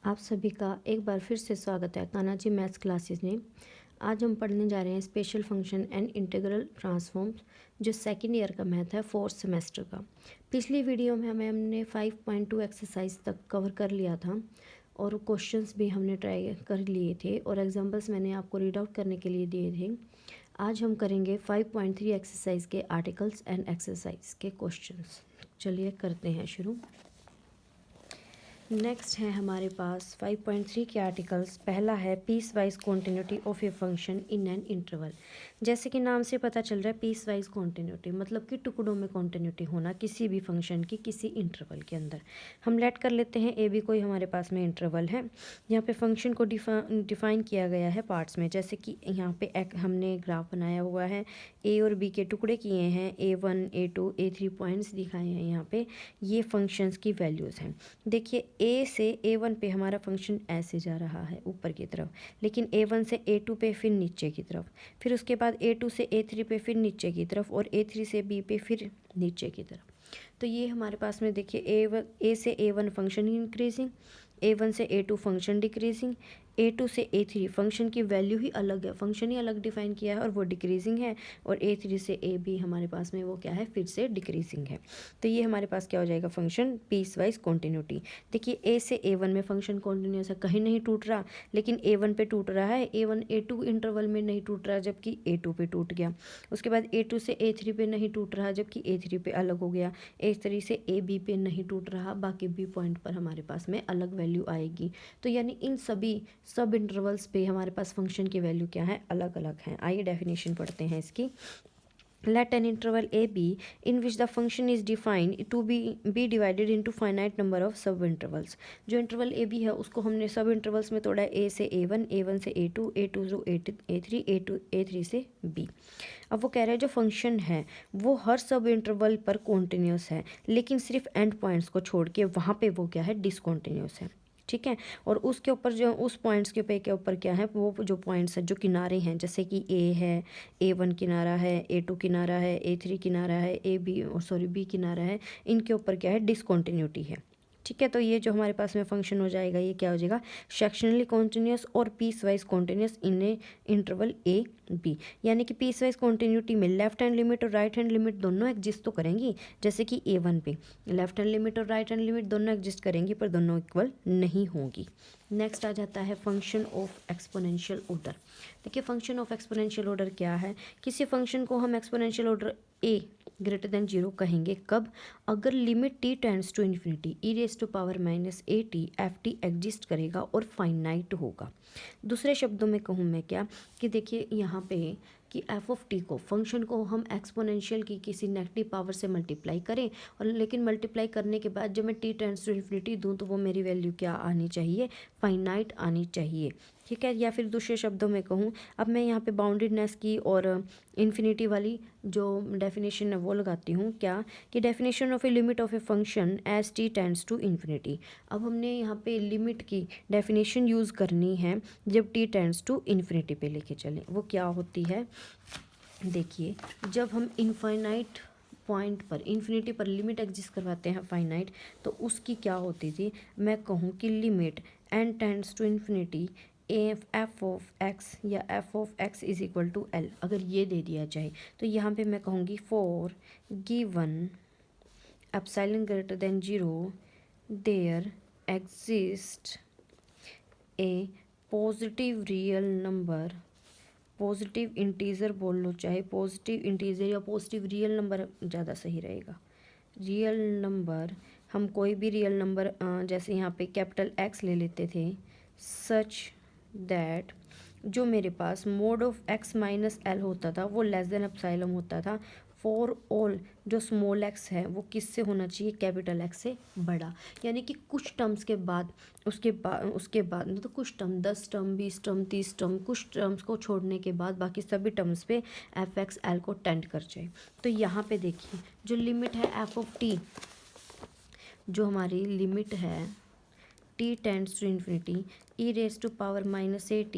आप सभी का एक बार फिर से स्वागत है कान्हा जी मैथ्स क्लासेस में। आज हम पढ़ने जा रहे हैं special function and integral transforms, जो सेकेंड ईयर का मैथ है, फोर्थ सेमेस्टर का। पिछली वीडियो में हमने 5.2 एक्सरसाइज तक कवर कर लिया था और क्वेश्चंस भी हमने ट्राई कर लिए थे और एग्जांपल्स मैंने आपको रीड आउट करने के लिए दिए थे। आज हम करेंगे 5.3 एक्सरसाइज के आर्टिकल्स एंड एक्सरसाइज के क्वेश्चंस। चलिए करते हैं शुरू। नेक्स्ट है हमारे पास 5.3 के आर्टिकल्स। पहला है piecewise continuity of a function in an interval. जैसे कि नाम से पता चल रहा है पीस वाइज कॉन्टिन्यूटी मतलब कि टुकड़ों में कॉन्टिन्यूटी होना किसी भी फंक्शन की किसी इंटरवल के अंदर। हम लेट कर लेते हैं ए बी कोई हमारे पास में इंटरवल है। यहाँ पे फंक्शन को डिफाइन किया गया है पार्ट्स में, जैसे कि यहाँ पे एक हमने ग्राफ बनाया हुआ है, ए और बी के टुकड़े किए हैं, A1 A2 A3 पॉइंट्स दिखाए हैं। यहाँ पे ये फंक्शंस की वैल्यूज़ हैं। देखिए ए से A1 पे हमारा फंक्शन ऐसे जा रहा है ऊपर की तरफ, लेकिन A1 से A2 पे फिर नीचे की तरफ, फिर उसके बाद A2 से A3 पे फिर नीचे की तरफ और A3 से B पे फिर नीचे की तरफ। तो ये हमारे पास में देखिए A से A1 फंक्शन इंक्रीजिंग, A1 से A2 फंक्शन डिक्रीजिंग, A2 से A3 फंक्शन की वैल्यू ही अलग है, फंक्शन ही अलग डिफाइन किया है और वो डिक्रीजिंग है, और A3 से AB हमारे पास में वो क्या है, फिर से डिक्रीजिंग है। तो ये हमारे पास क्या हो जाएगा, फंक्शन पीस वाइज कॉन्टिन्यूटी। देखिए A से A1 में फंक्शन कॉन्टिन्यूस है, कहीं नहीं टूट रहा, लेकिन A1 पे टूट रहा है, A1 A2 इंटरवल में नहीं टूट रहा जबकि A2 पे टूट गया। उसके बाद A2 से A3 पे नहीं टूट रहा जबकि A3 पे अलग हो गया। A3 से AB पे नहीं टूट रहा, बाकी B पॉइंट पर हमारे पास में अलग वैल्यू आएगी। तो यानी इन सभी सब इंटरवल्स पे हमारे पास फंक्शन की वैल्यू क्या है, अलग अलग हैं। आइए डेफिनेशन पढ़ते हैं इसकी। Let an interval a b in which the function is defined to be divided into finite number of sub intervals। जो इंटरवल ए बी है उसको हमने सब इंटरवल्स में तोड़ा है, ए से A1 A1 से A2 A2 से A3 A2 A3 से B। अब वो कह रहे हैं जो फंक्शन है वो हर सब इंटरवल पर कॉन्टिन्यूस है, लेकिन सिर्फ एंड पॉइंट्स को छोड़ के वहाँ पे वो क्या है, डिसकॉन्टिन्यूस है। ठीक है, और उसके ऊपर जो उस पॉइंट्स के ऊपर क्या है, वो जो पॉइंट्स है जो किनारे हैं, जैसे कि ए है, A1 किनारा है, A2 किनारा है, A3 किनारा है, B किनारा है, इनके ऊपर क्या है, डिसकॉन्टिन्यूटी है। ठीक है, तो ये जो हमारे पास में फंक्शन हो जाएगा ये क्या हो जाएगा, सेक्शनली कॉन्टिन्यूस और piecewise continuous in a interval a b. यानी कि पीस वाइज कॉन्टिन्यूटी में लेफ्ट हैंड लिमिट और राइट हैंड लिमिट दोनों एग्जिस्ट तो करेंगी, जैसे कि A1 पे लेफ्ट हैंड लिमिट और राइट हैंड लिमिट दोनों एग्जिस्ट करेंगी पर दोनों इक्वल नहीं होंगी। नेक्स्ट आ जाता है फंक्शन ऑफ एक्सपोनेंशियल ऑर्डर। देखिए फंक्शन ऑफ एक्सपोनेंशियल ऑर्डर क्या है, किसी फंक्शन को हम exponential order a greater than 0 कहेंगे कब, अगर limit t tends to infinity e⁻⁻at ft exist करेगा और फाइनाइट होगा। दूसरे शब्दों में कहूँ मैं क्या, कि देखिए यहाँ पे कि एफ ऑफ टी को, फंक्शन को हम एक्सपोनेंशियल की किसी नेगेटिव पावर से मल्टीप्लाई करें, और लेकिन मल्टीप्लाई करने के बाद जब मैं टी टेंड्स टू इन्फिनिटी दूँ तो वो मेरी वैल्यू क्या आनी चाहिए, फाइनाइट आनी चाहिए। ठीक है, या फिर दूसरे शब्दों में कहूँ, अब मैं यहाँ पे बाउंडेडनेस की और इन्फिनिटी वाली जो डेफिनेशन है वो लगाती हूँ, क्या कि definition of a limit of a function as t tends to infinity. अब हमने यहाँ पे लिमिट की डेफिनेशन यूज़ करनी है जब टी टेंड्स टू इन्फिनिटी पे लेके चलें। वो क्या होती है, देखिए जब हम इनफाइनाइट पॉइंट पर इन्फिनिटी पर लिमिट एग्जिस्ट करवाते हैं फाइनाइट, तो उसकी क्या होती थी, मैं कहूँ कि limit n tends to infinity f of x या f of x is equal to L, अगर ये दे दिया जाए तो यहाँ पे मैं कहूँगी for given epsilon greater than 0 there exist a positive real number, positive integer बोल लो, चाहे पॉजिटिव इंटीजर या पॉजिटिव रियल नंबर ज़्यादा सही रहेगा। रियल नंबर, हम कोई भी रियल नंबर जैसे यहाँ पे कैपिटल एक्स ले लेते थे, सच दैट जो मेरे पास mod of x minus L होता था वो लेस देन एप्सिलॉन होता था, फॉर ऑल जो स्मॉल एक्स है वो किससे होना चाहिए, कैपिटल एक्स से बड़ा। यानी कि कुछ टर्म्स के बाद उसके बाद मतलब कुछ टर्म 10 टर्म 20 टर्म 30 टर्म, कुछ टर्म्स को छोड़ने के बाद बाकी सभी टर्म्स पे एफ एक्स एल को टेंड कर जाए। तो यहाँ पे देखिए जो लिमिट है एफ ऑफ टी, जो हमारी लिमिट है t tends to infinity e⁻⁻at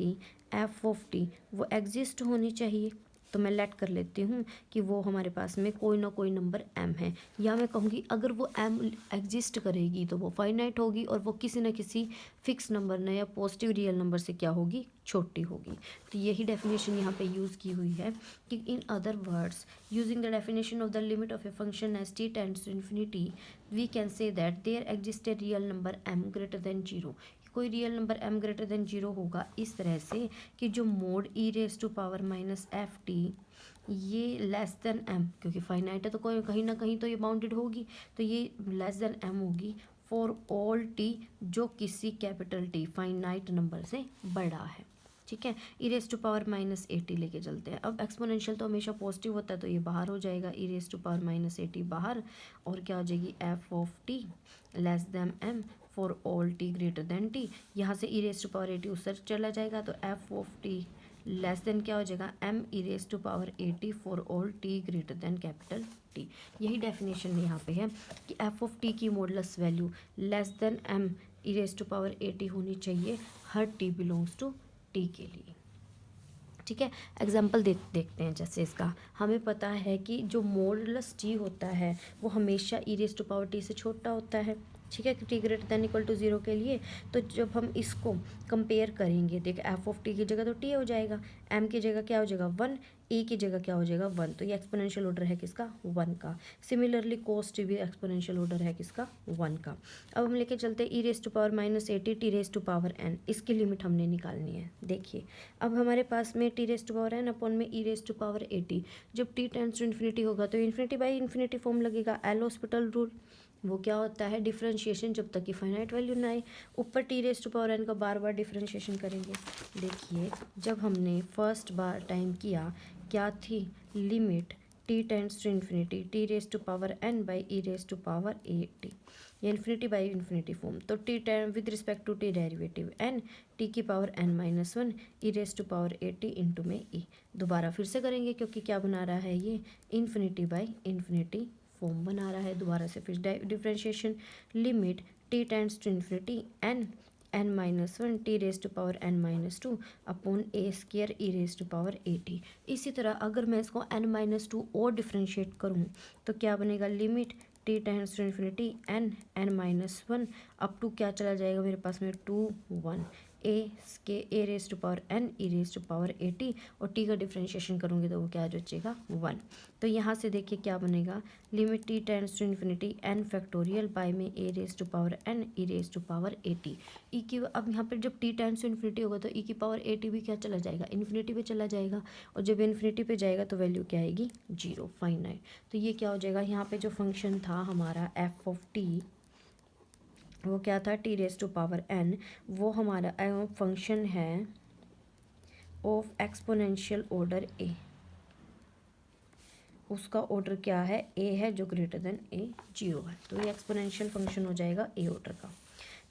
f of t, वो एग्जिस्ट होनी चाहिए। तो मैं लेट कर लेती हूँ कि वो हमारे पास में कोई ना कोई नंबर m है, या मैं कहूँगी अगर वो m एग्जिस्ट करेगी तो वो फाइनाइट होगी और वो किसी न किसी फिक्स नंबर ने या पॉजिटिव रियल नंबर से क्या होगी, छोटी होगी। तो यही डेफिनेशन यहाँ पे यूज़ की हुई है कि in other words using the definition of the limit of a function as t tends to infinity we can say that there exist a real number m greater than zero. कोई real number m greater than zero होगा इस तरह से कि जो mod e raise to power minus f t ये less than m, क्योंकि finite है तो कोई कहीं ना कहीं तो ये बाउंडेड होगी, तो ये लेस देन m होगी फॉर ऑल t जो किसी कैपिटल T फाइनाइट नंबर से बड़ा है। ठीक है, e raise to power minus a t लेके चलते हैं। अब एक्सपोनेंशियल तो हमेशा पॉजिटिव होता है तो ये बाहर हो जाएगा, e raise to power minus a t बाहर, और क्या हो जाएगी f of t less than M for all t greater than T. यहाँ से e raise to power a t उस तरफ चला जाएगा तो f of t less than क्या हो जाएगा M e raise to power a t for all t greater than capital T. यही डेफिनेशन यहाँ पे है कि एफ ऑफ टी की modulus value less than m e raise to power a t होनी चाहिए हर टी बिलोंग्स टू टी के लिए। ठीक है, एग्जाम्पल देखते हैं। जैसे इसका हमें पता है कि जो मॉडुलस टी होता है वो हमेशा e raise to power t से छोटा होता है। ठीक है, t greater than equal to zero के लिए। तो जब हम इसको कंपेयर करेंगे, देख एफ ऑफ टी की जगह तो टी हो जाएगा, एम की जगह क्या हो जाएगा वन, ई की जगह क्या हो जाएगा वन, तो ये एक्सपोनेंशियल ऑर्डर है किसका, वन का। सिमिलरली कोस टी भी एक्सपोनेंशियल ऑर्डर है किसका, वन का। अब हम लेके चलते हैं ई raise to power minus a t t raise to power n, इसकी लिमिट हमने निकालनी है। देखिए अब हमारे पास में t raise to power n upon में e raise to power a t, जब टी टेंड्स टू इन्फिनिटी होगा तो इन्फिनिटी बाई इन्फिनिटी फॉर्म लगेगा, एल हॉस्पिटल रूल। वो क्या होता है, डिफरेंशिएशन जब तक कि फाइनाइट वैल्यू ना आए। ऊपर t raise to power n का बार बार डिफरेंशिएशन करेंगे। देखिए जब हमने फर्स्ट बार टाइम किया क्या थी, limit t tends to infinity t raise to power n by e raise to power a t, ये इन्फिनिटी बाई इन्फिनिटी फॉर्म। तो t ten with respect to t derivative n t की power n minus one e raise to power a t into में e. दोबारा फिर से करेंगे क्योंकि क्या बना रहा है, ये इन्फिनिटी बाई इन्फिनिटी फॉर्म बना रहा है। दोबारा से फिर differentiation, limit t tends to infinity n n minus one t raise to power n minus two upon a square e raise to power a t. इसी तरह अगर मैं इसको एन माइनस टू और डिफ्रेंशिएट करूँ तो क्या बनेगा, limit t tends to infinity n n minus one up to क्या चला जाएगा मेरे पास में two one a raise to power n e raise to power a T, और टी का डिफ्रेंशिएशन करूँगी तो वो क्या बचेगा वन। तो यहाँ से देखिए क्या बनेगा, limit t tends to infinity n factorial by में a raise to power n e raise to power a t e की। अब यहाँ पर जब टी टेंड्स टू इन्फिनिटी होगा तो ई की पावर ए टी भी क्या चला जाएगा, इन्फिनिटी पे चला जाएगा, और जब इन्फिनिटी पे जाएगा तो वैल्यू क्या आएगी, जीरो, फाइनाइट। तो ये क्या हो जाएगा, यहाँ पे जो फंक्शन था हमारा एफ ऑफ टी वो क्या था, t raise to power n, वो हमारा फंक्शन है ऑफ एक्सपोनेंशियल ऑर्डर ए। उसका ऑर्डर क्या है, ए है, जो ग्रेटर देन ए जीरो है, तो ये एक्सपोनेंशियल फंक्शन हो जाएगा ए ऑर्डर का।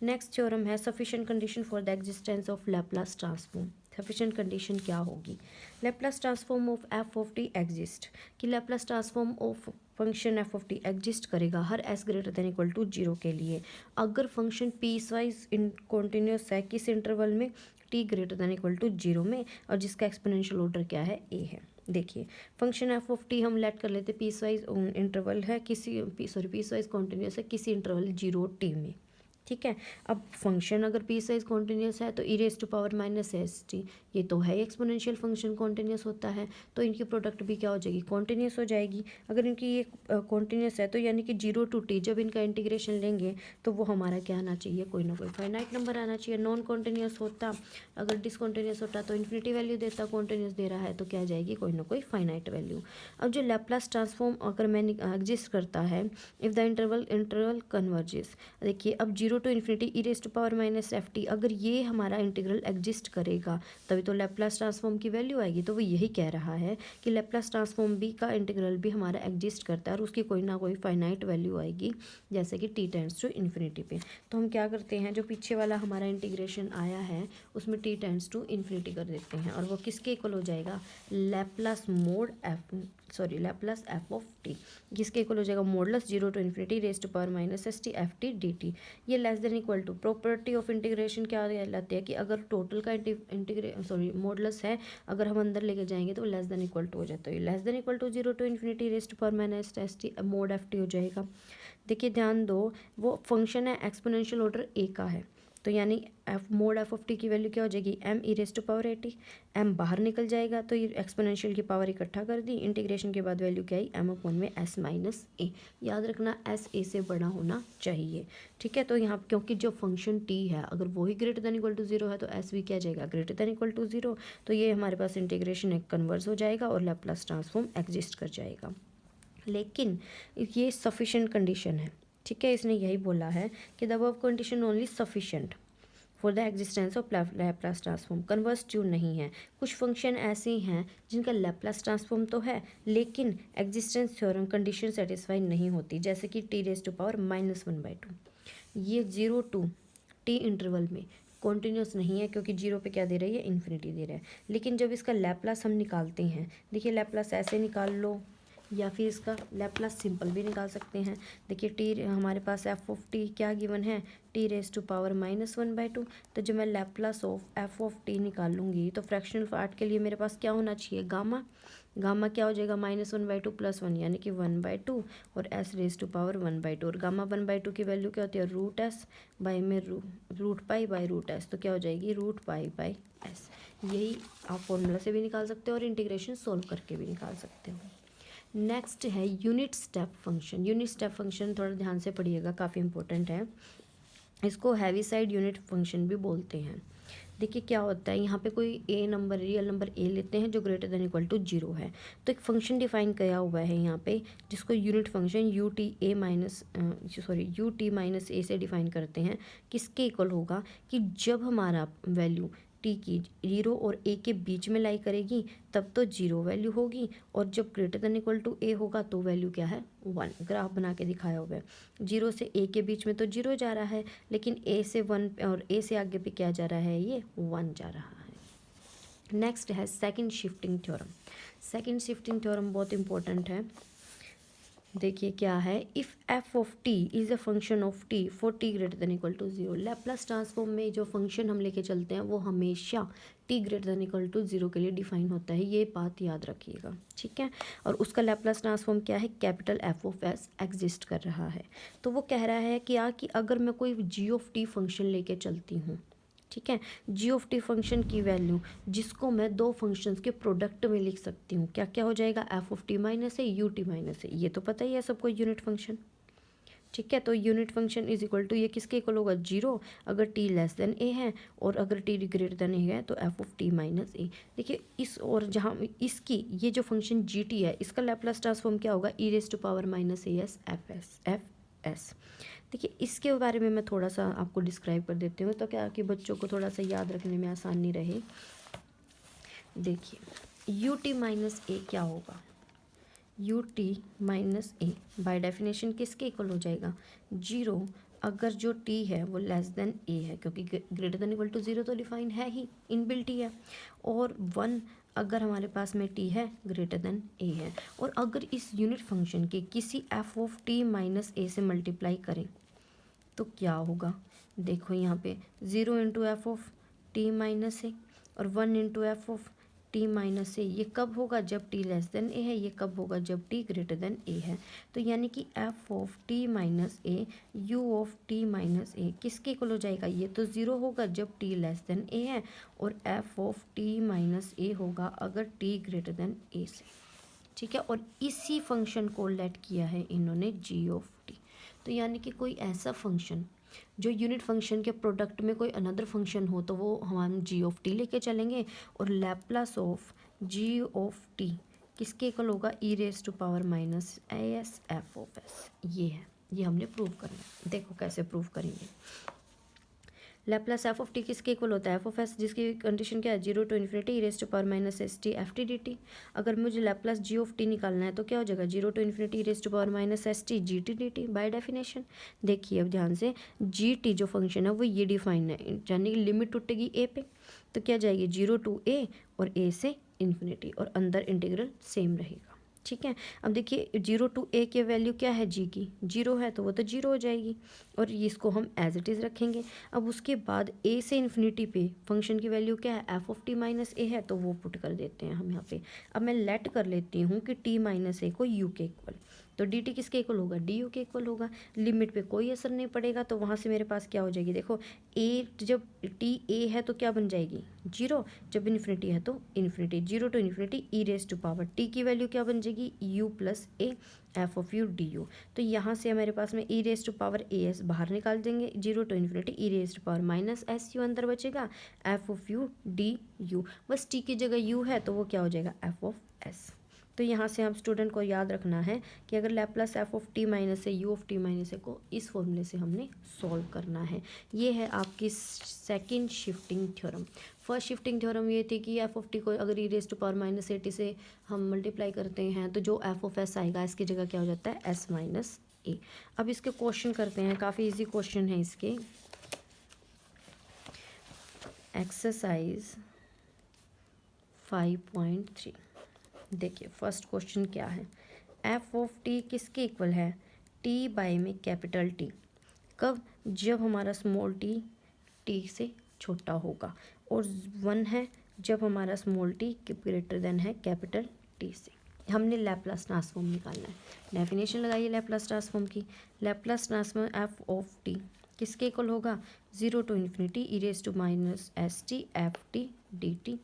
नेक्स्ट थ्योरम है sufficient condition for the existence of Laplace transform. Sufficient condition क्या होगी, Laplace transform of f of t exist, कि Laplace transform of function f of t exist करेगा हर s greater than equal to zero के लिए अगर function piecewise in continuous है, किस इंटरवल में, t greater than equal to zero में, और जिसका एक्सपोनेंशियल ऑर्डर क्या है, ए है। देखिए फंक्शन एफ ऑफ टी हम लेट कर लेते पीस वाइज इंटरवल है किसी पीस वाइज कॉन्टिन्यूस है किसी इंटरवल जीरो टी में। ठीक है, अब फंक्शन अगर पीस वाइज कॉन्टिन्यूस है तो ई raise to power minus S t, ये तो है एक्सपोनेंशियल फंक्शन कॉन्टिन्यूस होता है, तो इनकी प्रोडक्ट भी क्या हो जाएगी, कॉन्टिन्यूस हो जाएगी। अगर इनकी ये कॉन्टिन्यूस है तो यानी कि जीरो टू टी जब इनका इंटीग्रेशन लेंगे तो वो हमारा क्या आना चाहिए, कोई ना कोई फाइनाइट नंबर आना चाहिए। नॉन कॉन्टिन्यूस होता, अगर डिसकॉन्टिन्यूस होता तो इन्फिनिटी वैल्यू देता, कॉन्टिन्यूस दे रहा है तो क्या आ जाएगी, कोई ना कोई फाइनाइट वैल्यू। अब जो लैपलास ट्रांसफॉर्म अगर मैंने एग्जिस्ट करता है इफ़ द इंटरवल कन्वर्जेस, देखिए अब zero to infinity E raise to power minus f t, अगर ये हमारा इंटीग्रल एग्जिस्ट करेगा तभी तो लैपलास ट्रांसफॉर्म की वैल्यू आएगी। तो वो यही कह रहा है कि लैपलास ट्रांसफॉर्म बी का इंटीग्रल भी हमारा एग्जिस्ट करता है और उसकी कोई ना कोई फाइनाइट वैल्यू आएगी, जैसे कि टी टेंड्स टू इन्फिनिटी पे। तो हम क्या करते हैं, जो पीछे वाला हमारा इंटीग्रेशन आया है उसमें टी टेंड्स टू इन्फिनिटी कर देते हैं और वो किसके इक्वल हो जाएगा, Laplace mod f sorry Laplace F of t, जिसके इक्वल हो जाएगा modulus 0 to infinity raise to power minus S t f t D T. ये less than equal to property of integration क्या कहलाती है कि अगर टोटल का मॉडुलस है, अगर हम अंदर लेके जाएंगे तो लेस देन इक्वल टू हो जाता है। Less than equal to 0 to infinity raise to power minus S t mod f t हो जाएगा। देखिए ध्यान दो, वो फंक्शन है एक्सपोनेंशियल ऑर्डर ए का है, तो यानी f mod f of t की वैल्यू क्या हो जाएगी m e raise to power a t. M बाहर निकल जाएगा तो ये एक्सपोनेंशियल की पावर इकट्ठा कर दी, इंटीग्रेशन के बाद वैल्यू क्या आई एम अपॉन में एस माइनस ए। याद रखना एस ए से बड़ा होना चाहिए, ठीक है। तो यहाँ क्योंकि जो फंक्शन टी है अगर वही greater than equal to zero है तो एस भी क्या जाएगा greater than equal to zero, तो ये हमारे पास इंटीग्रेशन एक कन्वर्स हो जाएगा और लैप्लास ट्रांसफॉर्म एग्जिस्ट कर जाएगा। लेकिन ये सफिशेंट कंडीशन है, ठीक है। इसने यही बोला है कि the above condition only sufficient for the existence of Laplace transform, converse true नहीं है। कुछ फंक्शन ऐसे हैं जिनका लैप्लास ट्रांसफॉर्म तो है लेकिन एग्जिस्टेंस थ्योरम कंडीशन सेटिस्फाई नहीं होती, जैसे कि टी रेज टू पावर -1/2। ये 0 टू टी इंटरवल में कॉन्टीन्यूस नहीं है क्योंकि 0 पे क्या दे रही है इन्फिनिटी दे रहा है। लेकिन जब इसका लैप्लास हम निकालते हैं, देखिए लैप्लास ऐसे निकाल लो या फिर इसका लैप्लास सिंपल भी निकाल सकते हैं। देखिए टी हमारे पास एफ ऑफ टी क्या गिवन है टी रेज टू पावर -1/2, तो जब मैं Laplace of f of t निकालूंगी तो फ्रैक्शनल पार्ट के लिए मेरे पास क्या होना चाहिए गामा। गामा क्या हो जाएगा -1/2 + 1 यानी कि 1/2 और एस रेज टू पावर 1/2, और गामा 1/2 की वैल्यू क्या होती है रूट एस बाई में root pi by root s, तो क्या हो जाएगी रूट पाई बाई एस। यही आप फॉर्मूला से भी निकाल सकते हो और इंटीग्रेशन सोल्व करके भी निकाल सकते हो। नेक्स्ट है unit step function. Unit step function थोड़ा ध्यान से पढ़िएगा, काफ़ी इंपॉर्टेंट है। इसको हैवी साइड यूनिट फंक्शन भी बोलते हैं। देखिए क्या होता है, यहाँ पे कोई ए नंबर रियल नंबर ए लेते हैं जो ग्रेटर देन इक्वल टू 0 है, तो एक फंक्शन डिफाइन किया हुआ है यहाँ पे जिसको unit function u t minus a से डिफाइन करते हैं। किसके इक्वल होगा कि जब हमारा वैल्यू टी की 0 और ए के बीच में लाई करेगी तब तो 0 वैल्यू होगी, और जब ग्रेटर देन इक्वल टू ए होगा तो वैल्यू क्या है 1। ग्राफ बना के दिखाया हुआ है, 0 से ए के बीच में तो 0 जा रहा है लेकिन ए से 1 और ए से आगे पे क्या जा रहा है ये 1 जा रहा है। नेक्स्ट है second shifting theorem. Second shifting theorem बहुत इंपॉर्टेंट है। देखिए क्या है, if f of t is a function of t for t greater than equal to 0। Laplace transform में जो फंक्शन हम लेके चलते हैं वो हमेशा t greater than equal to 0 के लिए डिफाइन होता है, ये बात याद रखिएगा, ठीक है। और उसका लैप्लास ट्रांसफॉर्म क्या है capital F of S exist कर रहा है। तो वो कह रहा है कि अगर मैं कोई जी ऑफ टी फंक्शन लेके चलती हूँ, ठीक है, जी ऑफ टी फंक्शन की वैल्यू जिसको मैं दो फंक्शंस के प्रोडक्ट में लिख सकती हूँ, क्या क्या हो जाएगा एफ ऑफ टी माइनस है यू टी माइनस है, ये तो पता ही है सबको यूनिट फंक्शन, ठीक है। तो unit function is equal to ये किसके इक्वल होगा 0 अगर टी लेस देन ए है, और अगर टी ग्रेटर देन ए है तो एफ ऑफ टी माइनस ए। देखिए इस और जहाँ इसकी ये जो फंक्शन जी टी है इसका लैप्लास ट्रांसफॉर्म क्या होगा e raise to power minus A S f s. देखिए इसके बारे में मैं थोड़ा सा आपको डिस्क्राइब कर देती हूँ तो क्या कि बच्चों को थोड़ा सा याद रखने में आसानी रहे। देखिए यू टी माइनस ए क्या होगा, you t minus A by definition किसके इक्वल हो जाएगा 0 अगर जो टी है वो लेस देन ए है, क्योंकि ग्रेटर देन इक्वल टू 0 तो डिफाइन है ही, इनबिल्ट ही है, और 1 अगर हमारे पास में टी है ग्रेटर देन ए है। और अगर इस यूनिट फंक्शन के किसी F of T minus a से मल्टीप्लाई करें तो क्या होगा, देखो यहाँ पे 0 into f of T minus a और 1 into f of T minus a, ये कब होगा जब टी लेस देन ए है, ये कब होगा जब टी ग्रेटर देन ए है। तो यानी कि f of T minus a u of T minus a किसके इक्वल हो जाएगा, ये तो 0 होगा जब टी लेस देन ए है, और एफ ऑफ टी माइनस ए होगा अगर टी ग्रेटर देन ए से, ठीक है। और इसी फंक्शन को लेट किया है इन्होंने जी ऑफ टी। तो यानी कि कोई ऐसा फंक्शन जो यूनिट फंक्शन के प्रोडक्ट में कोई अनदर फंक्शन हो तो वो हम जी ऑफ टी लेके चलेंगे, और Laplace of ji of t किसके इक्वल होगा e raise to power minus A S F of s. ये है, ये हमने प्रूव करना है। देखो कैसे प्रूव करेंगे। लैप्लास एफ ऑफ टी किसके इक्वल होता है एफ ऑफ एस, जिसकी कंडीशन क्या है 0 to infinity raise to power minus S t f t D t. अगर मुझे लैप्लास जी ऑफ टी निकालना है तो क्या हो जाएगा 0 to infinity raise to power minus S T G T D t by definition. देखिए अब ध्यान से, जी टी जो फंक्शन है वो ये डिफाइन है, यानी कि लिमिट टूटेगी ए पे तो क्या जाएगी 0 टू ए और ए से इन्फिनिटी, और अंदर इंटीग्रल सेम रहेगा, ठीक है। अब देखिए 0 टू a की वैल्यू क्या है जी की, 0 है तो वो तो 0 हो जाएगी और इसको हम एज इट इज़ रखेंगे। अब उसके बाद a से इन्फिनिटी पे फंक्शन की वैल्यू क्या है, एफ ऑफ टी माइनस ए है, तो वो पुट कर देते हैं हम यहाँ पे। अब मैं लेट कर लेती हूँ कि t माइनस ए को u के इक्वल, तो डी टी किसके इक्वल होगा, डी यू के इक्वल होगा। लिमिट पे कोई असर नहीं पड़ेगा, तो वहाँ से मेरे पास क्या हो जाएगी, देखो ए जब टी ए है तो क्या बन जाएगी 0, जब इन्फिनिटी है तो infinity, 0 to infinity E raise to power t की वैल्यू क्या बन जाएगी u plus a f of u d u. तो यहाँ से हमारे पास में e raise to power a s बाहर निकाल देंगे, 0 to infinity E raise to power minus s u अंदर बचेगा, f of u d u, बस टी की जगह यू है तो वो क्या हो जाएगा एफ ऑफ एस। तो यहाँ से हम स्टूडेंट को याद रखना है कि अगर Laplace f of T minus a u of T minus a को इस फॉर्मूले से हमने सॉल्व करना है। ये है आपकी second shifting theorem. First shifting theorem ये थी कि एफ ऑफ टी को अगर e raise to power minus a t से हम मल्टीप्लाई करते हैं तो जो एफ ऑफ एस आएगा इसकी जगह क्या हो जाता है एस माइनस ए। अब इसके क्वेश्चन करते हैं, काफ़ी इजी क्वेश्चन है इसके। एक्सरसाइज 5.3 देखिए फर्स्ट क्वेश्चन क्या है, एफ ऑफ टी किसके इक्वल है, टी बाई में कैपिटल टी, कब, जब हमारा स्मॉल टी टी से छोटा होगा, और 1 है जब हमारा स्मॉल टी ग्रेटर देन है कैपिटल टी से। हमने लैप्लास ट्रांसफॉर्म निकालना है। डेफिनेशन लगाइए लैप्लास ट्रांसफॉर्म की। Laplace transform f of t किसके इक्वल होगा, 0 to infinity E raise to minus S t f t D t.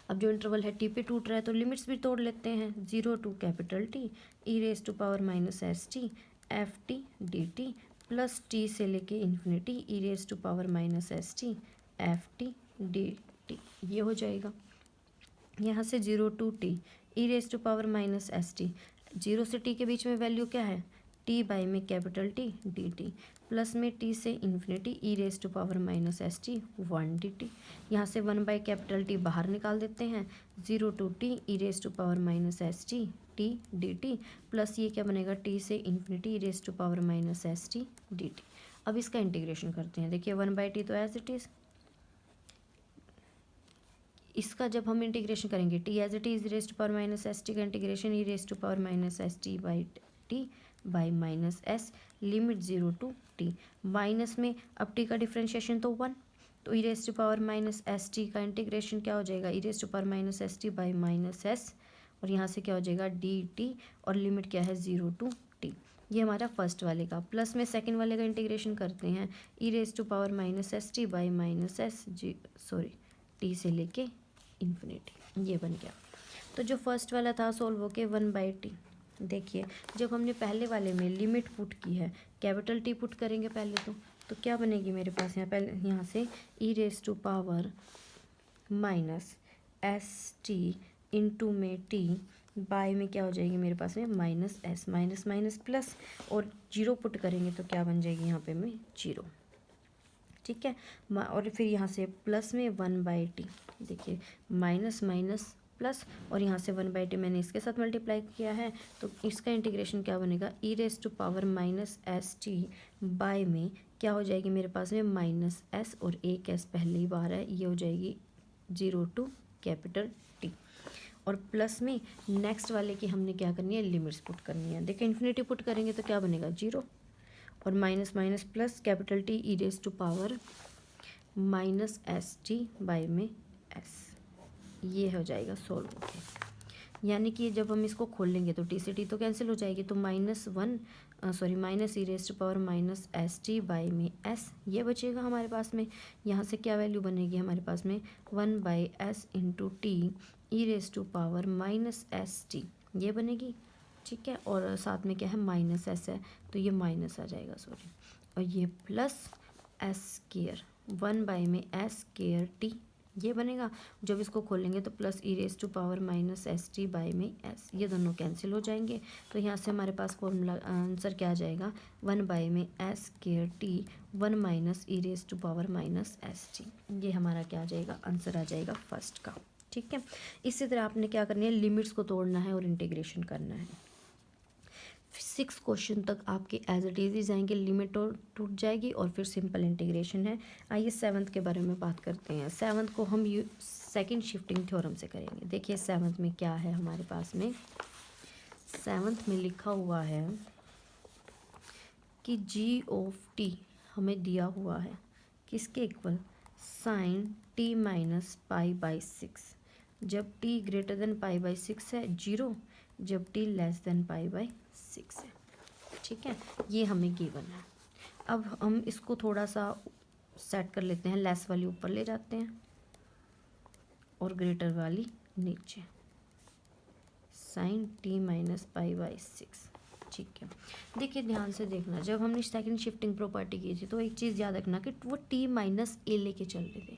अब जो इंटरवल है टी पे टूट रहा है तो लिमिट्स भी तोड़ लेते हैं, 0 to capital t e raise to power minus S t f t D T plus t से लेके infinity E raise to power minus S t f t D T, ये हो जाएगा। यहाँ से 0 to t e raise to power minus S t, 0 से t के बीच में वैल्यू क्या है, टी बाई में capital t D T, plus में टी से infinity E raise to power minus S t 1 d t. यहाँ से 1 बाई कैपिटल टी बाहर निकाल देते हैं, 0 to t e raise to power minus S t t D T, plus ये क्या बनेगा टी से infinity E raise to power minus S T D t. अब इसका इंटीग्रेशन करते हैं, देखिए 1 बाई टी तो एज इट इज़, इसका जब हम इंटीग्रेशन करेंगे t as it is raise to power minus S t का integration e raise to power minus S t by minus S, limit 0 to t, minus में अब t का differentiation तो 1, तो ई raise to power minus S t का integration क्या हो जाएगा e raise to power minus S t by minus s, और यहाँ से क्या हो जाएगा डी टी, और लिमिट क्या है 0 टू टी। ये हमारा फर्स्ट वाले का। प्लस में सेकंड वाले का इंटीग्रेशन करते हैं, ई raise to power minus S t by minus S t से लेके इन्फिनिटी, ये बन गया। तो जो फर्स्ट वाला था सोल्व होके 1 बाई टी। देखिए जब हमने पहले वाले में लिमिट पुट की है, कैपिटल टी पुट करेंगे पहले तो क्या बनेगी मेरे पास यहाँ, पहले यहाँ से e raise to power minus S T into में टी बाय में क्या हो जाएगी मेरे पास में minus s, minus minus plus, और 0 पुट करेंगे तो क्या बन जाएगी यहाँ पे में 0, ठीक है। और फिर यहाँ से प्लस में 1 बाई टी, देखिए माइनस माइनस प्लस, और यहाँ से 1 बाई टी मैंने इसके साथ मल्टीप्लाई किया है, तो इसका इंटीग्रेशन क्या बनेगा ई raise to power minus S t by में क्या हो जाएगी मेरे पास में माइनस एस, और एक एस पहली बार है, ये हो जाएगी 0 टू कैपिटल टी। और प्लस में नेक्स्ट वाले की हमने क्या करनी है लिमिट्स पुट करनी है। देखिए इन्फिनिटी पुट करेंगे तो क्या बनेगा 0, और minus minus plus capital t e raise to power minus S t by में एस, ये हो जाएगा सोल्व होके। यानी कि जब हम इसको खोल लेंगे तो टी से टी तो कैंसिल हो जाएगी, तो minus e raise to power minus S t by में एस, ये बचेगा हमारे पास में। यहाँ से क्या वैल्यू बनेगी हमारे पास में 1 by s into t e raise to power minus S t, ये बनेगी, ठीक है। और साथ में क्या है माइनस एस है तो ये माइनस आ जाएगा, सॉरी, और ये प्लस एस स्क्वायर 1 बाई में एस स्क्वायर टी, ये बनेगा। जब इसको खोलेंगे तो plus E raise to power minus S t by में एस, ये दोनों कैंसिल हो जाएंगे। तो यहाँ से हमारे पास फॉर्मूला आंसर क्या आ जाएगा 1 बाई में s square t 1 minus e raise to power minus S t, ये हमारा क्या आ जाएगा आंसर आ जाएगा फर्स्ट का, ठीक है। इसी तरह आपने क्या करनी है लिमिट्स को तोड़ना है और इंटीग्रेशन करना है। 6 क्वेश्चन तक आपके एज इट इज जाएंगे, लिमिट और टूट जाएगी और फिर सिंपल इंटीग्रेशन है। आइए 7th के बारे में बात करते हैं। 7th को हम सेकंड शिफ्टिंग थ्योरम से करेंगे। देखिए 7th में क्या है हमारे पास में, 7th में लिखा हुआ है कि जी ऑफ टी हमें दिया हुआ है किसके equal, sine t minus pi by 6, जब t greater than pi by 6 है 0, जब t less than pi by 6 है। ठीक है, ये हमें गिवन है। अब हम इसको थोड़ा सा सेट कर लेते हैं, लेस वाली ऊपर ले जाते हैं और ग्रेटर वाली नीचे, sine t minus pi by 6। ठीक है, देखिए ध्यान से देखना, जब हमने सेकंड शिफ्टिंग प्रॉपर्टी की थी तो एक चीज़ याद रखना कि वो टी माइनस ए लेके चल रहे थे,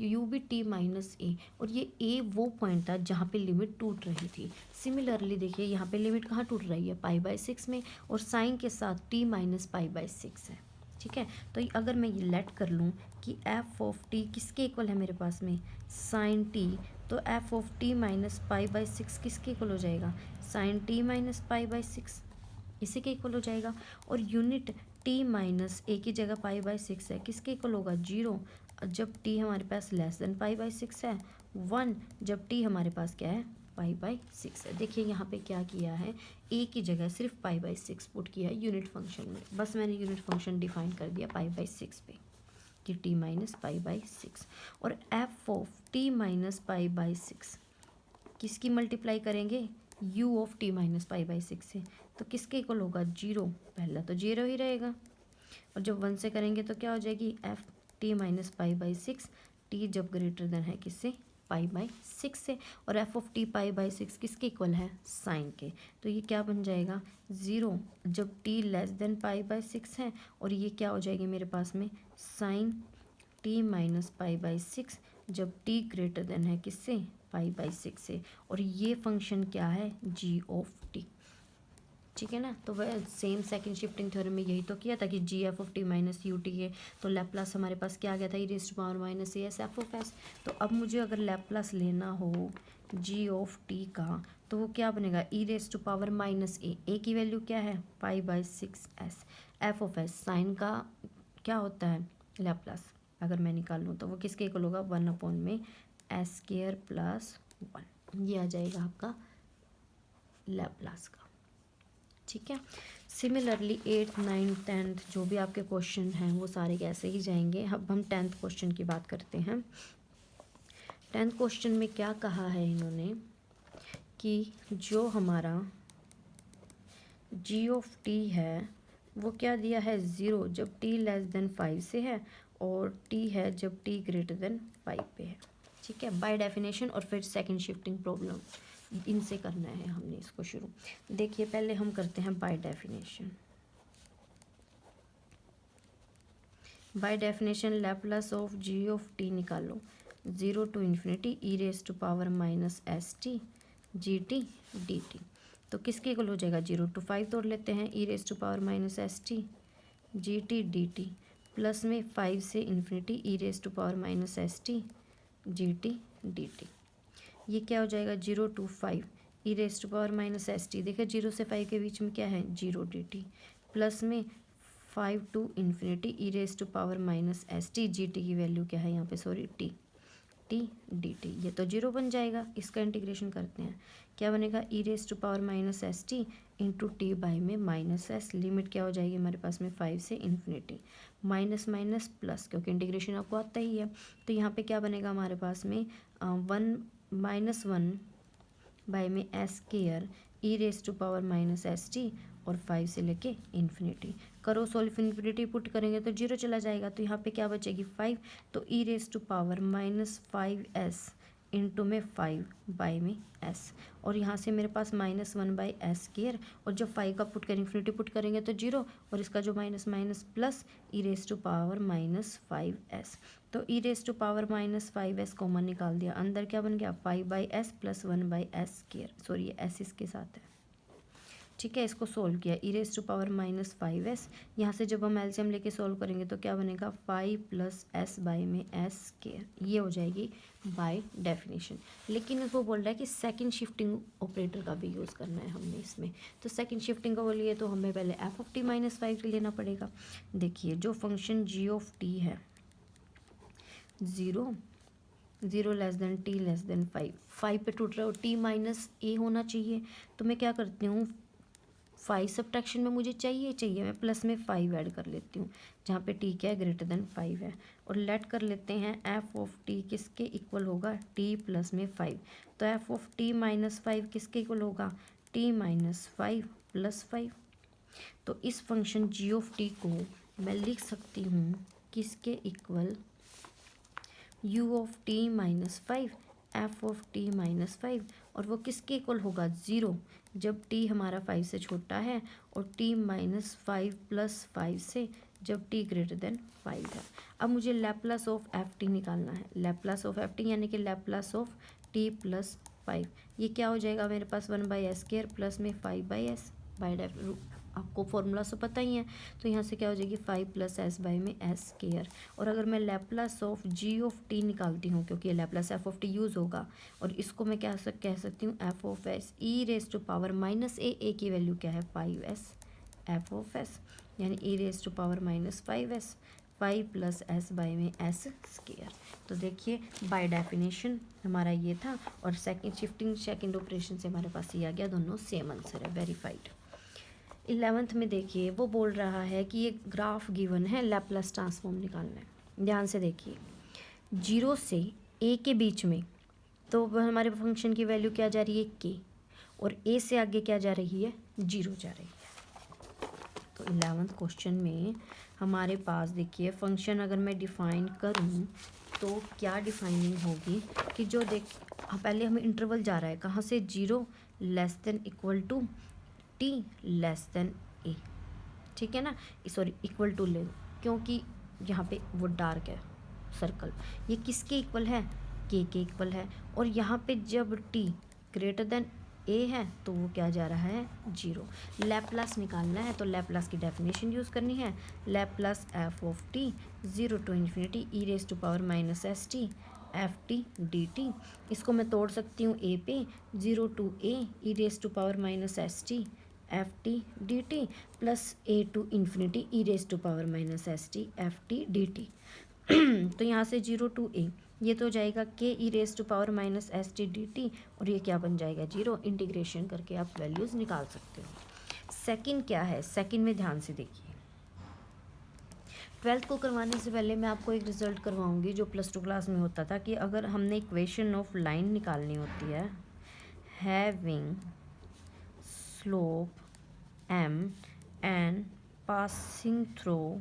यू भी टी माइनस ए, और ये ए वो पॉइंट था जहाँ पे लिमिट टूट रही थी। सिमिलरली देखिए यहाँ पे लिमिट कहाँ टूट रही है, पाई बाई 6 में, और साइन के साथ टी माइनस पाई बाई 6 है। ठीक है, तो अगर मैं ये लेट कर लूँ कि एफ ऑफ टी किसके इक्वल है मेरे पास में, साइन टी, तो f of T minus pi by 6 किसके इक्वल हो जाएगा, sine t minus pi by 6, इसी के इक्वल हो जाएगा। और यूनिट टी माइनस ए की जगह पाई बाई 6 है, किसके इक्वल होगा, 0, जब टी हमारे पास लेस देन पाई बाई 6 है, 1, जब टी हमारे पास क्या है, पाई बाई 6 है। देखिए यहाँ पे क्या किया है, ए की जगह सिर्फ पाई बाई 6 पुट किया है यूनिट फंक्शन में, बस मैंने यूनिट फंक्शन डिफाइन कर दिया पाई बाई 6 पे कि टी माइनस पाई बाई 6, और F of T minus pi by 6 किसकी मल्टीप्लाई करेंगे, you of T minus pi by 6 से, तो किसके इक्वल होगा, 0, पहला तो 0 ही रहेगा, और जब 1 से करेंगे तो क्या हो जाएगी, F T minus pi by 6, T जब ग्रेटर देन है किससे, पाई बाई 6 से, और F of T pi by 6 किसके इक्वल है, साइन के, तो ये क्या बन जाएगा, 0, जब t less than pi by 6 है, और ये क्या हो जाएगी मेरे पास में, sine t minus pi by 6, जब टी ग्रेटर देन है किससे, पाई बाई 6 से, और ये फंक्शन क्या है, जी ऑफ टी। ठीक है ना, तो वह सेम सेकंड शिफ्टिंग थ्योरम में यही तो किया था कि G F of T minus U T है, तो लैप्लास हमारे पास क्या आ गया था, E raise to power minus A S F of S. तो अब मुझे अगर लैप्लास लेना हो जी ऑफ टी का, तो वो क्या बनेगा, E raise to power minus A की वैल्यू क्या है, pi by 6 S, F of S sine का क्या होता है लैप्लास, अगर मैं निकाल लूँ तो वो किसके इक्वल होगा, 1 में एस स्क्वायर प्लस 1, ये आ जाएगा आपका लैप्लास का। ठीक है, सिमिलरली 8th 9th 10th जो भी आपके क्वेश्चन हैं वो सारे कैसे ही जाएंगे। अब हम 10th क्वेश्चन की बात करते हैं। 10th क्वेश्चन में क्या कहा है इन्होंने कि जो हमारा जी ऑफ टी है वो क्या दिया है, 0 जब टी लेस देन 5 से है, और टी है जब टी ग्रेटर देन 5 पे है। ठीक है, बाय डेफिनेशन और फिर सेकंड शिफ्टिंग प्रॉब्लम, इनसे करना है हमने इसको शुरू। देखिए पहले हम करते हैं by definition. By definition Laplace of ji of t निकालो, 0 to infinity E raise to power minus S T G T D t, तो किसके इक्वल हो जाएगा, 0 टू 5 तोड़ लेते हैं, ई raise to power minus S T G T D T, plus में 5 से infinity E raise to power minus S T G T D T, ये क्या हो जाएगा, 0 to 5 E raise to power minus S T, देखिए 0 से 5 के बीच में क्या है, 0 डी टी, प्लस में 5 to infinity E raise to power minus S T G t की वैल्यू क्या है यहाँ पे, सॉरी टी डी टी, ये तो 0 बन जाएगा। इसका इंटीग्रेशन करते हैं, क्या बनेगा, ई raise to power minus S T into T by में माइनस एस, लिमिट क्या हो जाएगी हमारे पास में 5 से इन्फिनिटी, माइनस माइनस प्लस, क्योंकि इंटीग्रेशन आपको आता ही है, तो यहाँ पे क्या बनेगा हमारे पास में 1 बाई में s square e raise to power minus S t, और 5 से लेके इन्फिनिटी करो सॉल्व, इन्फिनिटी पुट करेंगे तो 0 चला जाएगा, तो यहाँ पे क्या बचेगी 5, तो ई raise to power minus 5s into में 5 बाई में s, और यहाँ से मेरे पास -1 बाई एस केयर, और जब 5 का पुट करेंगे इन्फिनिटी पुट करेंगे तो 0, और इसका जो minus minus plus E raise to power minus 5s, तो ई raise to power minus 5s common निकाल दिया, अंदर क्या बन गया 5 by S plus 1 by S square, sorry ये एस इसके साथ है। ठीक है, इसको सोल्व किया, E raise to power minus 5s, यहाँ से जब हम एलसीएम लेके सोल्व करेंगे तो क्या बनेगा 5 प्लस एस बाई में एस स्क्वायर, ये हो जाएगी बाय डेफिनेशन। लेकिन वो बोल रहा है कि सेकंड शिफ्टिंग ऑपरेटर का भी यूज़ करना है हमने इसमें, तो सेकंड शिफ्टिंग का बोलिए तो हमें पहले एफ ऑफ टी माइनस 5 लेना पड़ेगा। देखिए जो फंक्शन जी ऑफ टी है 0 0 less then T less then 5, 5 पे टूट रहा हो, टी माइनस ए होना चाहिए। तो मैं क्या करती हूँ, 5 सब्ट्रैक्शन में मुझे चाहिए मैं प्लस में 5 ऐड कर लेती हूँ, जहाँ पे टी क्या है, ग्रेटर देन 5 है। और लेट कर लेते हैं एफ ऑफ टी किसके इक्वल होगा, टी प्लस में 5। तो एफ ऑफ टी माइनस 5 किसके इक्वल होगा, टी माइनस 5 प्लस 5। तो इस फंक्शन जी ऑफ टी को मैं लिख सकती हूँ किसके equal, you of T minus 5 F of T minus 5, और वो किसके इक्वल होगा, 0, जब टी हमारा 5 से छोटा है, और टी माइनस 5 प्लस 5 से जब टी ग्रेटर देन 5 है। अब मुझे लैप्लास ऑफ एफ टी निकालना है, लैप्लास ऑफ एफ टी यानी कि लैप्लास ऑफ टी प्लस 5। ये क्या हो जाएगा मेरे पास, 1/s² प्लस में 5/s बाई डेफ, आपको फॉर्मूला से पता ही है। तो यहाँ से क्या हो जाएगी, 5 प्लस एस बाई में s²। और अगर मैं Laplace of ji of T निकालती हूँ, क्योंकि Laplace F of T use होगा, और इसको मैं क्या कह सकती हूँ, F of S E raise to power minus A की वैल्यू क्या है, 5s एफ ऑफ एस, यानी E raise to power minus 5s, 5 plus S by में s²। तो देखिए बाय डेफिनेशन हमारा ये था, और सेकंड शिफ्टिंग सेकंड ऑपरेशन से हमारे पास ये आ गया, दोनों सेम आंसर है, वेरीफाइड। 11th में देखिए वो बोल रहा है कि ये ग्राफ गिवन है, लैप्लास ट्रांसफॉर्म निकालना है। ध्यान से देखिए, 0 से a के बीच में, तो हमारे फंक्शन की वैल्यू क्या जा रही है, k, और a से आगे क्या जा रही है, 0 जा रही है। तो 11th क्वेश्चन में हमारे पास देखिए फंक्शन अगर मैं डिफाइन करूँ तो क्या डिफाइनिंग होगी, कि जो पहले हमें इंटरवल जा रहा है कहाँ से, 0 less than equal to T less than A, ठीक है ना, सॉरी इक्वल टू ले, क्योंकि यहाँ पे वो डार्क है सर्कल, ये किसके इक्वल है, के इक्वल है। और यहाँ पे जब टी ग्रेटर देन ए है तो वो क्या जा रहा है, 0। लैप्लास निकालना है तो लैप्लास की डेफिनेशन यूज़ करनी है, Laplace F of t 0 to infinity e raise to power minus S t f t D t. इसको मैं तोड़ सकती हूँ ए पे, 0 to a e raise to power minus S t f t D T plus a to infinity e raise to power minus S t f t D t. तो यहाँ से 0 to ए ये तो जाएगा के E raise to power minus S T D T, और ये क्या बन जाएगा, 0। इंटीग्रेशन करके आप वैल्यूज़ निकाल सकते हो। सेकंड क्या है, सेकंड में ध्यान से देखिए, 12th को करवाने से पहले मैं आपको एक रिजल्ट करवाऊंगी जो +2 क्लास में होता था, कि अगर हमने इक्वेशन ऑफ लाइन निकालनी होती है, having slope m and passing through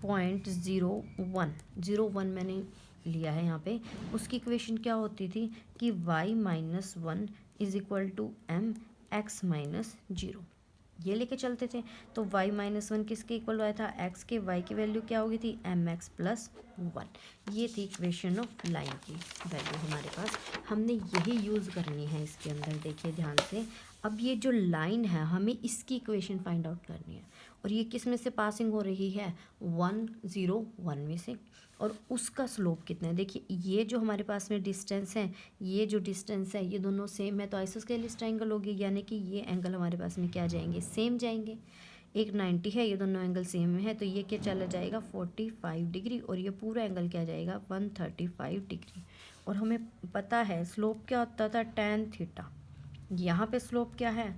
point 0 1 मैंने लिया है यहाँ पे, उसकी इक्वेशन क्या होती थी कि y minus 1 is equal to m x minus 0, ये लेके चलते थे। तो y माइनस 1 किसके इक्वल आया था, x के, y की वैल्यू क्या होगी थी, एम एक्स प्लस 1। ये थी इक्वेशन ऑफ लाइन की वैल्यू हमारे पास, हमने यही यूज़ करनी है इसके अंदर। देखिए ध्यान से, अब ये जो लाइन है हमें इसकी इक्वेशन फाइंड आउट करनी है, और ये किस में से पासिंग हो रही है, 1 0 1 में से, और उसका स्लोप कितना है। देखिए ये जो हमारे पास में डिस्टेंस है, ये जो डिस्टेंस है, ये दोनों सेम है, तो आइसोस्केलिस ट्रायंगल होगी, यानी कि ये एंगल हमारे पास में क्या जाएंगे, सेम जाएंगे। एक 90 है, ये दोनों एंगल सेम है, तो ये क्या चला जाएगा 45 डिग्री, और ये पूरा एंगल क्या जाएगा 135 डिग्री। और हमें पता है स्लोप क्या होता था, tan थीटा, यहाँ पे स्लोप क्या है,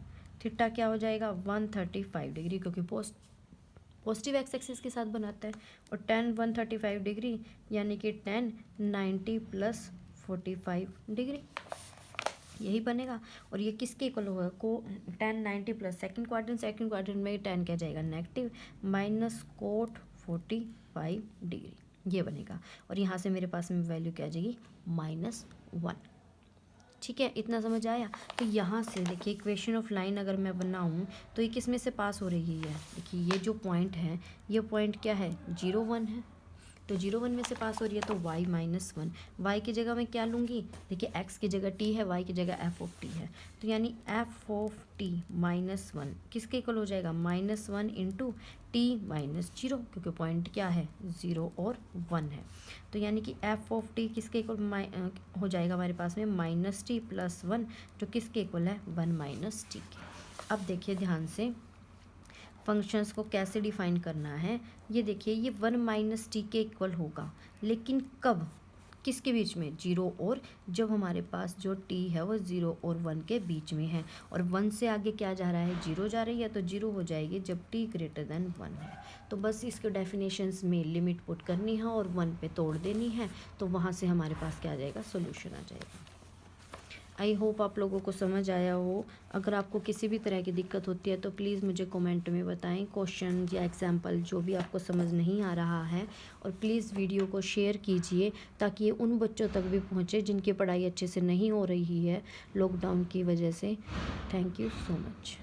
थीटा क्या हो जाएगा 135 डिग्री, क्योंकि पॉजिटिव एक्स एक्सिस के साथ बनाता है, और tan 135 डिग्री यानी कि tan 90 प्लस 45 डिग्री, यही बनेगा। और ये किसके इक्वल होगा, को tan 90 प्लस सेकंड क्वाड्रेंट में tan क्या जाएगा नेगेटिव, माइनस कोट 45 डिग्री, ये बनेगा। और यहाँ से मेरे पास में वैल्यू क्या आ जाएगी, -1। ठीक है, इतना समझ आया। तो यहाँ से देखिए इक्वेशन ऑफ लाइन अगर मैं बनाऊँ तो ये किस में से पास हो रही है, देखिए ये जो पॉइंट है, ये पॉइंट क्या है 0 1 है, तो 0 1 में से पास हो रही है, तो y माइनस 1, वाई की जगह मैं क्या लूँगी, देखिए x की जगह t है, y की जगह f ऑफ t है, तो यानी f ऑफ t माइनस 1 किसके इक्वल हो जाएगा, -1 इंटू t माइनस 0, क्योंकि पॉइंट क्या है 0 और 1 है। तो यानी कि f ऑफ t किसके इक्वल हो जाएगा हमारे पास में -t प्लस 1, जो किसके इक्वल है 1 - t के। अब देखिए ध्यान से, फंक्शंस को कैसे डिफाइन करना है, ये देखिए ये 1 - t के इक्वल होगा, लेकिन कब, किसके बीच में, 0 और, जब हमारे पास जो t है वो 0 और 1 के बीच में है, और 1 से आगे क्या जा रहा है, 0 जा रही है, तो 0 हो जाएगी जब t ग्रेटर देन 1 है। तो बस इसके डेफिनेशंस में लिमिट पुट करनी है और 1 पे तोड़ देनी है, तो वहाँ से हमारे पास क्या आ जाएगा, सोल्यूशन आ जाएगा। आई होप आप लोगों को समझ आया हो। अगर आपको किसी भी तरह की दिक्कत होती है तो प्लीज़ मुझे कमेंट में बताएं, क्वेश्चन या एग्जांपल जो भी आपको समझ नहीं आ रहा है, और प्लीज़ वीडियो को शेयर कीजिए ताकि ये उन बच्चों तक भी पहुँचे जिनकी पढ़ाई अच्छे से नहीं हो रही है लॉकडाउन की वजह से। Thank you so much.